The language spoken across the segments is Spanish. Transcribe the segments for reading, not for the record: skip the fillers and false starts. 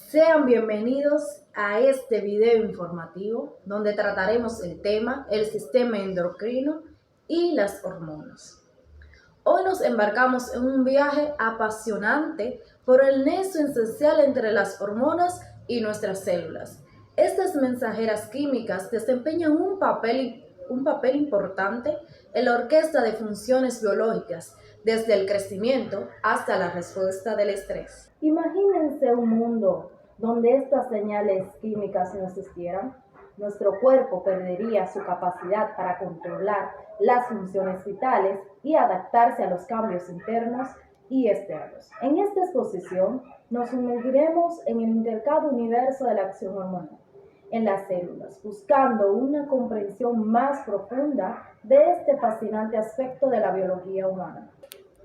Sean bienvenidos a este video informativo donde trataremos el tema el sistema endocrino y las hormonas. Hoy nos embarcamos en un viaje apasionante por el nexo esencial entre las hormonas y nuestras células. Estas mensajeras químicas desempeñan un papel importante en la orquesta de funciones biológicas, desde el crecimiento hasta la respuesta del estrés. Imagínense un mundo donde estas señales químicas no existieran. Nuestro cuerpo perdería su capacidad para controlar las funciones vitales y adaptarse a los cambios internos y externos. En esta exposición nos sumergiremos en el intrincado universo de la acción hormonal en las células, buscando una comprensión más profunda de este fascinante aspecto de la biología humana.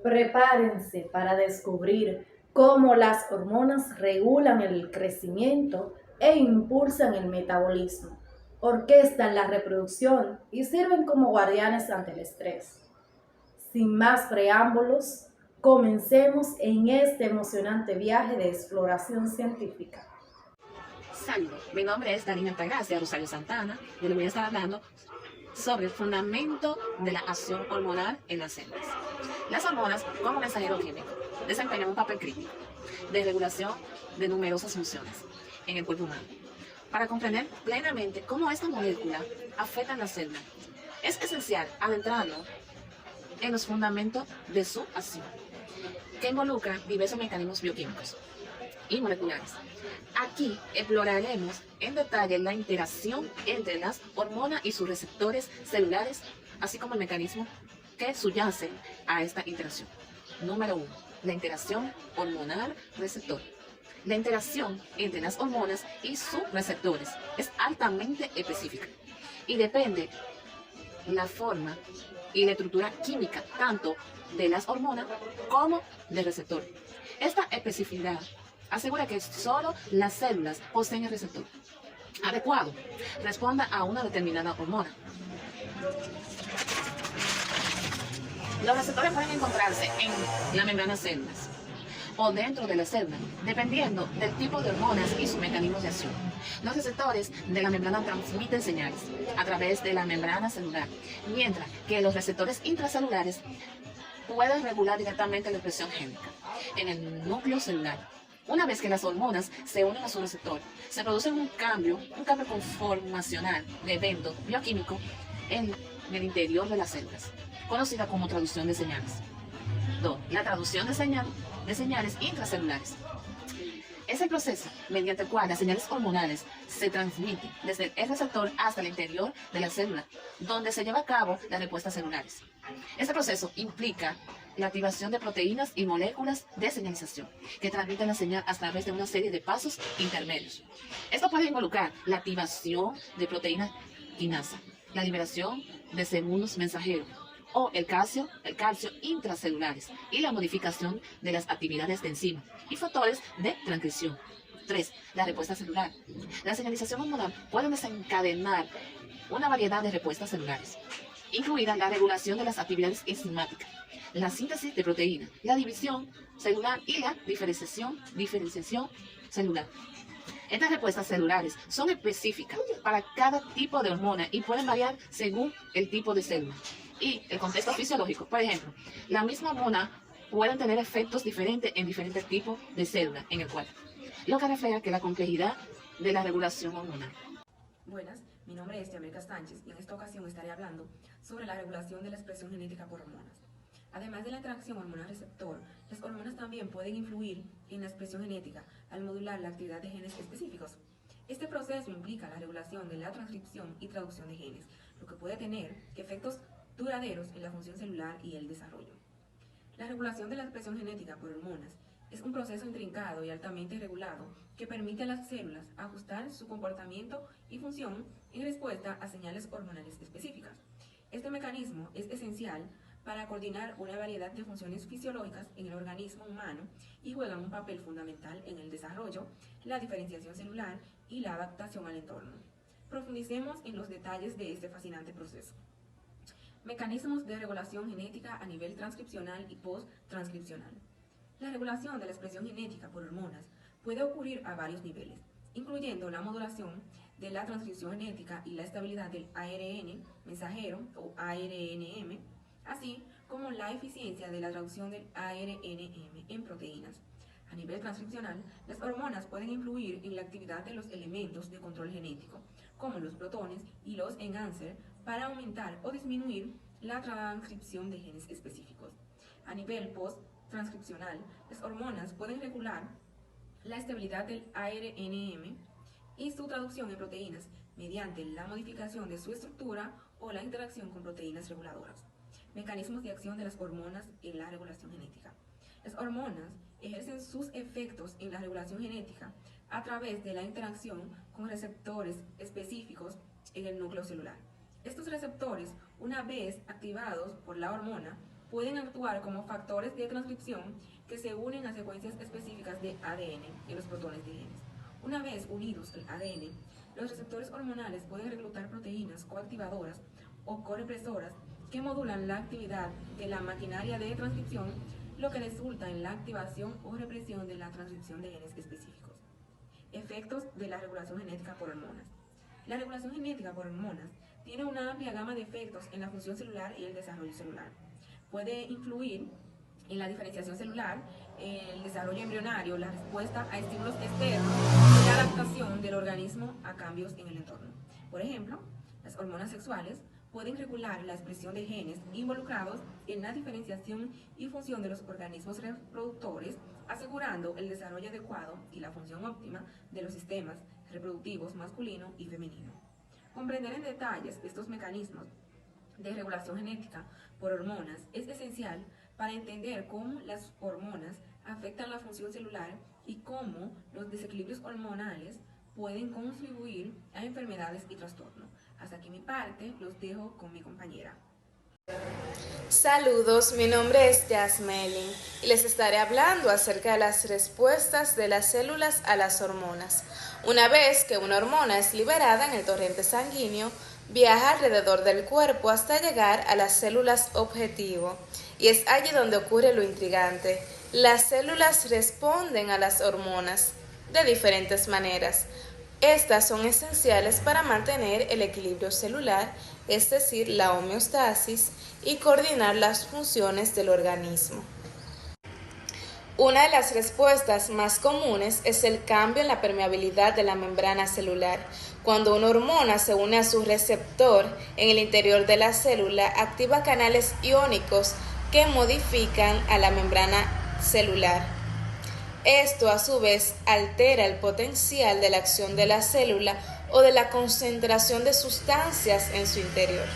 Prepárense para descubrir cómo las hormonas regulan el crecimiento e impulsan el metabolismo, orquestan la reproducción y sirven como guardianes ante el estrés. Sin más preámbulos, comencemos en este emocionante viaje de exploración científica. Saludos, mi nombre es Darina Altagracia Rosario Santana y les voy a estar hablando sobre el fundamento de la acción hormonal en las células. Las hormonas, como mensajero químico, desempeñan un papel crítico de regulación de numerosas funciones en el cuerpo humano. Para comprender plenamente cómo esta molécula afecta a la célula, es esencial adentrarnos en los fundamentos de su acción, que involucran diversos mecanismos bioquímicos y moleculares. Aquí exploraremos en detalle la interacción entre las hormonas y sus receptores celulares, así como el mecanismo que subyace a esta interacción. Número 1. La interacción hormonal-receptor. La interacción entre las hormonas y sus receptores es altamente específica y depende la forma y la estructura química tanto de las hormonas como del receptor. Esta especificidad asegura que solo las células poseen el receptor adecuado, responda a una determinada hormona. Los receptores pueden encontrarse en la membrana células o dentro de la célula, dependiendo del tipo de hormonas y sus mecanismos de acción. Los receptores de la membrana transmiten señales a través de la membrana celular, mientras que los receptores intracelulares pueden regular directamente la expresión génica en el núcleo celular. Una vez que las hormonas se unen a su receptor, se produce un cambio conformacional de evento bioquímico en el interior de las células, conocida como traducción de señales. 2. La traducción de señales intracelulares. Es el proceso mediante el cual las señales hormonales se transmiten desde el receptor hasta el interior de la célula, donde se lleva a cabo las respuestas celulares. Este proceso implica la activación de proteínas y moléculas de señalización que transmiten la señal a través de una serie de pasos intermedios. Esto puede involucrar la activación de proteínas quinasa, la liberación de segundos mensajeros, o el calcio intracelulares y la modificación de las actividades de enzimas y factores de transcripción. 3. La respuesta celular. La señalización hormonal puede desencadenar una variedad de respuestas celulares, incluida la regulación de las actividades enzimáticas, la síntesis de proteínas, la división celular y la diferenciación celular. Estas respuestas celulares son específicas para cada tipo de hormona y pueden variar según el tipo de célula y el contexto fisiológico. Por ejemplo, la misma hormona puede tener efectos diferentes en diferentes tipos de células en el cuerpo, lo que refleja que la complejidad de la regulación hormonal. Buenas, mi nombre es Yamilka Sánchez y en esta ocasión estaré hablando sobre la regulación de la expresión genética por hormonas. Además de la interacción hormonal-receptor, las hormonas también pueden influir en la expresión genética al modular la actividad de genes específicos. Este proceso implica la regulación de la transcripción y traducción de genes, lo que puede tener efectos duraderos en la función celular y el desarrollo. La regulación de la expresión genética por hormonas es un proceso intrincado y altamente regulado que permite a las células ajustar su comportamiento y función en respuesta a señales hormonales específicas. Este mecanismo es esencial para coordinar una variedad de funciones fisiológicas en el organismo humano y juegan un papel fundamental en el desarrollo, la diferenciación celular y la adaptación al entorno. Profundicemos en los detalles de este fascinante proceso. Mecanismos de regulación genética a nivel transcripcional y post-transcripcional. La regulación de la expresión genética por hormonas puede ocurrir a varios niveles, incluyendo la modulación de la transcripción genética y la estabilidad del ARN mensajero o ARNM, así como la eficiencia de la traducción del ARNM en proteínas. A nivel transcripcional, las hormonas pueden influir en la actividad de los elementos de control genético, como los protones y los enhancer, para aumentar o disminuir la transcripción de genes específicos. A nivel post-transcripcional, las hormonas pueden regular la estabilidad del ARNM y su traducción en proteínas mediante la modificación de su estructura o la interacción con proteínas reguladoras. Mecanismos de acción de las hormonas en la regulación genética. Las hormonas ejercen sus efectos en la regulación genética a través de la interacción con receptores específicos en el núcleo celular. Estos receptores, una vez activados por la hormona, pueden actuar como factores de transcripción que se unen a secuencias específicas de ADN en los protones de genes. Una vez unidos al ADN, los receptores hormonales pueden reclutar proteínas coactivadoras o corepresoras que modulan la actividad de la maquinaria de transcripción, lo que resulta en la activación o represión de la transcripción de genes específicos. Efectos de la regulación genética por hormonas. La regulación genética por hormonas tiene una amplia gama de efectos en la función celular y el desarrollo celular. Puede influir en la diferenciación celular, el desarrollo embrionario, la respuesta a estímulos externos y la adaptación del organismo a cambios en el entorno. Por ejemplo, las hormonas sexuales pueden regular la expresión de genes involucrados en la diferenciación y función de los organismos reproductores, asegurando el desarrollo adecuado y la función óptima de los sistemas reproductivos masculino y femenino. Comprender en detalles estos mecanismos de regulación genética por hormonas es esencial para entender cómo las hormonas afectan la función celular y cómo los desequilibrios hormonales pueden contribuir a enfermedades y trastornos. Hasta aquí mi parte, los dejo con mi compañera. Saludos, mi nombre es Jasmelin y les estaré hablando acerca de las respuestas de las células a las hormonas. Una vez que una hormona es liberada en el torrente sanguíneo, viaja alrededor del cuerpo hasta llegar a las células objetivo, y es allí donde ocurre lo intrigante. Las células responden a las hormonas de diferentes maneras. Estas son esenciales para mantener el equilibrio celular, es decir, la homeostasis, y coordinar las funciones del organismo. Una de las respuestas más comunes es el cambio en la permeabilidad de la membrana celular. Cuando una hormona se une a su receptor en el interior de la célula, activa canales iónicos que modifican a la membrana celular. Esto, a su vez, altera el potencial de la acción de la célula o de la concentración de sustancias en su interior.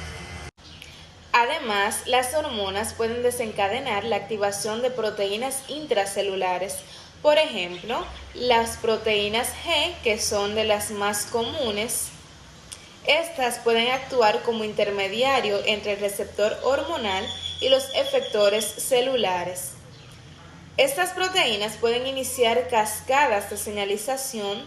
Además, las hormonas pueden desencadenar la activación de proteínas intracelulares. Por ejemplo, las proteínas G, que son de las más comunes. Estas pueden actuar como intermediario entre el receptor hormonal y los efectores celulares. Estas proteínas pueden iniciar cascadas de señalización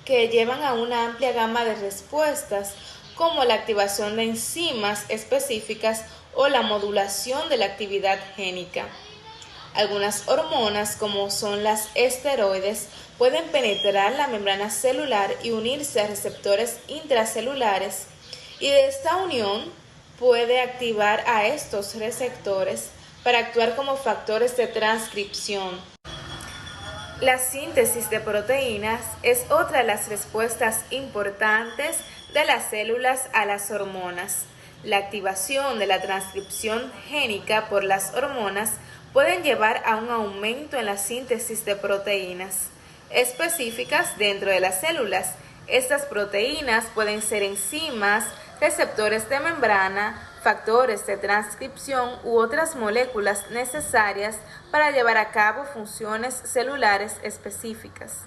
que llevan a una amplia gama de respuestas, como la activación de enzimas específicas o la modulación de la actividad génica. Algunas hormonas, como son las esteroides, pueden penetrar la membrana celular y unirse a receptores intracelulares, y de esta unión puede activar a estos receptores para actuar como factores de transcripción. La síntesis de proteínas es otra de las respuestas importantes de las células a las hormonas. La activación de la transcripción génica por las hormonas pueden llevar a un aumento en la síntesis de proteínas específicas dentro de las células. Estas proteínas pueden ser enzimas, receptores de membrana, factores de transcripción u otras moléculas necesarias para llevar a cabo funciones celulares específicas.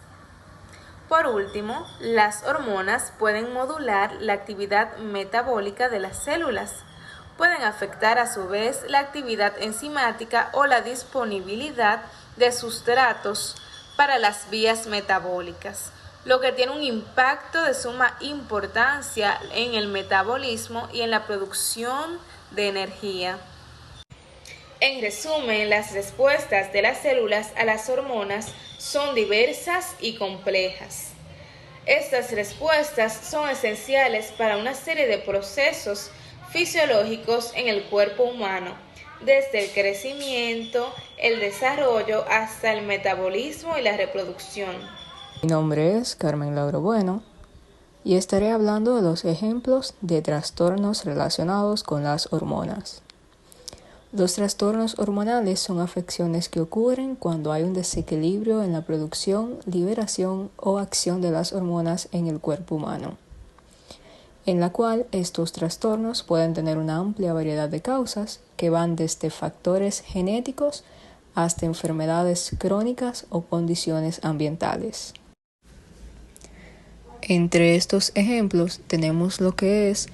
Por último, las hormonas pueden modular la actividad metabólica de las células. Pueden afectar a su vez la actividad enzimática o la disponibilidad de sustratos para las vías metabólicas, lo que tiene un impacto de suma importancia en el metabolismo y en la producción de energía. En resumen, las respuestas de las células a las hormonas son diversas y complejas. Estas respuestas son esenciales para una serie de procesos fisiológicos en el cuerpo humano, desde el crecimiento, el desarrollo hasta el metabolismo y la reproducción. Mi nombre es Carmen Lauro Bueno y estaré hablando de los ejemplos de trastornos relacionados con las hormonas. Los trastornos hormonales son afecciones que ocurren cuando hay un desequilibrio en la producción, liberación o acción de las hormonas en el cuerpo humano, en la cual estos trastornos pueden tener una amplia variedad de causas que van desde factores genéticos hasta enfermedades crónicas o condiciones ambientales. Entre estos ejemplos tenemos lo que es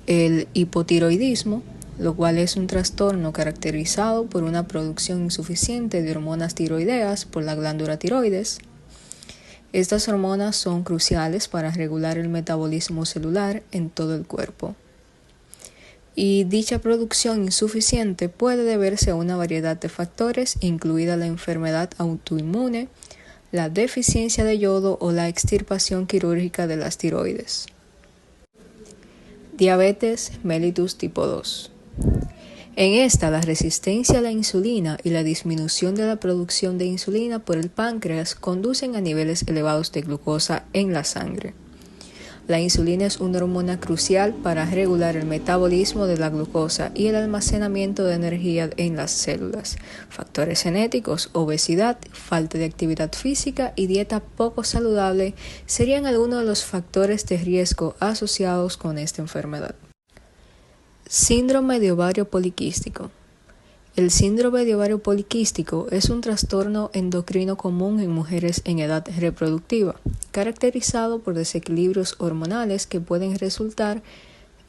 el hipotiroidismo, lo cual es un trastorno caracterizado por una producción insuficiente de hormonas tiroideas por la glándula tiroides. Estas hormonas son cruciales para regular el metabolismo celular en todo el cuerpo. Y dicha producción insuficiente puede deberse a una variedad de factores, incluida la enfermedad autoinmune, la deficiencia de yodo o la extirpación quirúrgica de las tiroides. Diabetes mellitus tipo 2. En esta, la resistencia a la insulina y la disminución de la producción de insulina por el páncreas conducen a niveles elevados de glucosa en la sangre. La insulina es una hormona crucial para regular el metabolismo de la glucosa y el almacenamiento de energía en las células. Factores genéticos, obesidad, falta de actividad física y dieta poco saludable serían algunos de los factores de riesgo asociados con esta enfermedad. Síndrome de ovario poliquístico. El síndrome de ovario poliquístico es un trastorno endocrino común en mujeres en edad reproductiva, caracterizado por desequilibrios hormonales que pueden resultar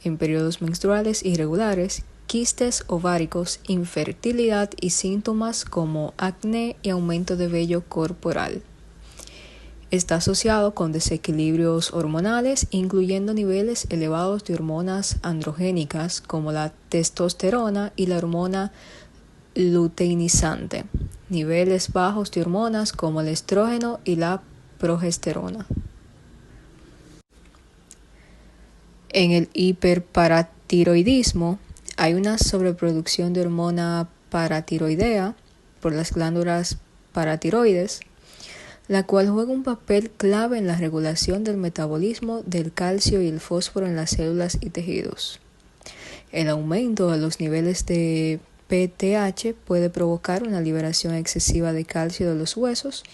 en periodos menstruales irregulares, quistes ováricos, infertilidad y síntomas como acné y aumento de vello corporal. Está asociado con desequilibrios hormonales, incluyendo niveles elevados de hormonas androgénicas como la testosterona y la hormona luteinizante, niveles bajos de hormonas como el estrógeno y la progesterona. En el hiperparatiroidismo hay una sobreproducción de hormona paratiroidea por las glándulas paratiroides, la cual juega un papel clave en la regulación del metabolismo del calcio y el fósforo en las células y tejidos. El aumento de los niveles de PTH puede provocar una liberación excesiva de calcio de los huesos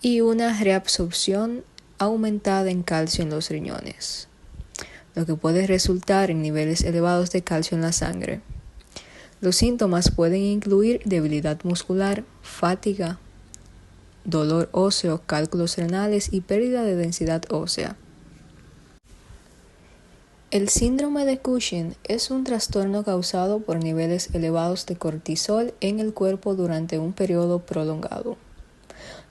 y una reabsorción aumentada en calcio en los riñones, lo que puede resultar en niveles elevados de calcio en la sangre. Los síntomas pueden incluir debilidad muscular, fatiga, dolor óseo, cálculos renales y pérdida de densidad ósea. El síndrome de Cushing es un trastorno causado por niveles elevados de cortisol en el cuerpo durante un periodo prolongado.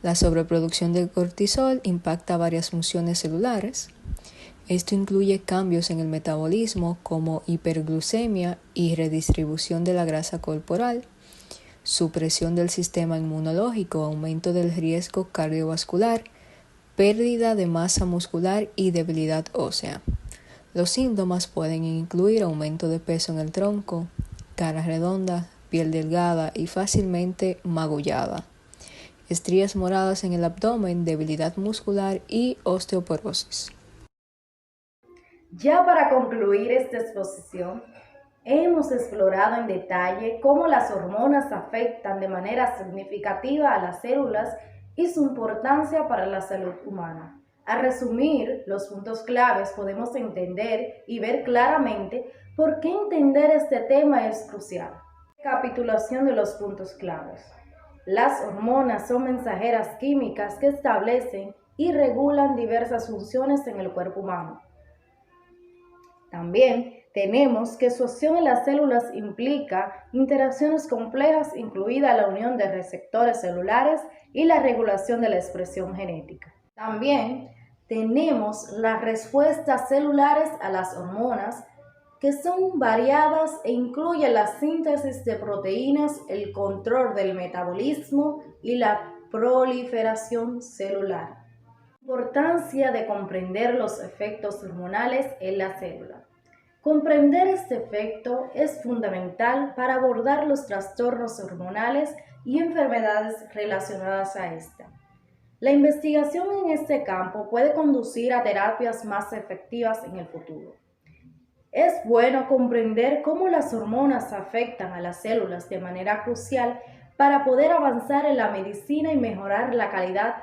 La sobreproducción de cortisol impacta varias funciones celulares. Esto incluye cambios en el metabolismo como hiperglucemia y redistribución de la grasa corporal, supresión del sistema inmunológico, aumento del riesgo cardiovascular, pérdida de masa muscular y debilidad ósea. Los síntomas pueden incluir aumento de peso en el tronco, cara redonda, piel delgada y fácilmente magullada, estrías moradas en el abdomen, debilidad muscular y osteoporosis. Ya para concluir esta exposición, hemos explorado en detalle cómo las hormonas afectan de manera significativa a las células y su importancia para la salud humana. Al resumir los puntos claves, podemos entender y ver claramente por qué entender este tema es crucial. Recapitulación de los puntos claves. Las hormonas son mensajeras químicas que establecen y regulan diversas funciones en el cuerpo humano. También tenemos que su acción en las células implica interacciones complejas, incluida la unión de receptores celulares y la regulación de la expresión genética. También tenemos las respuestas celulares a las hormonas, que son variadas e incluyen la síntesis de proteínas, el control del metabolismo y la proliferación celular. Importancia de comprender los efectos hormonales en la célula. Comprender este efecto es fundamental para abordar los trastornos hormonales y enfermedades relacionadas a esta. La investigación en este campo puede conducir a terapias más efectivas en el futuro. Es bueno comprender cómo las hormonas afectan a las células de manera crucial para poder avanzar en la medicina y mejorar la calidad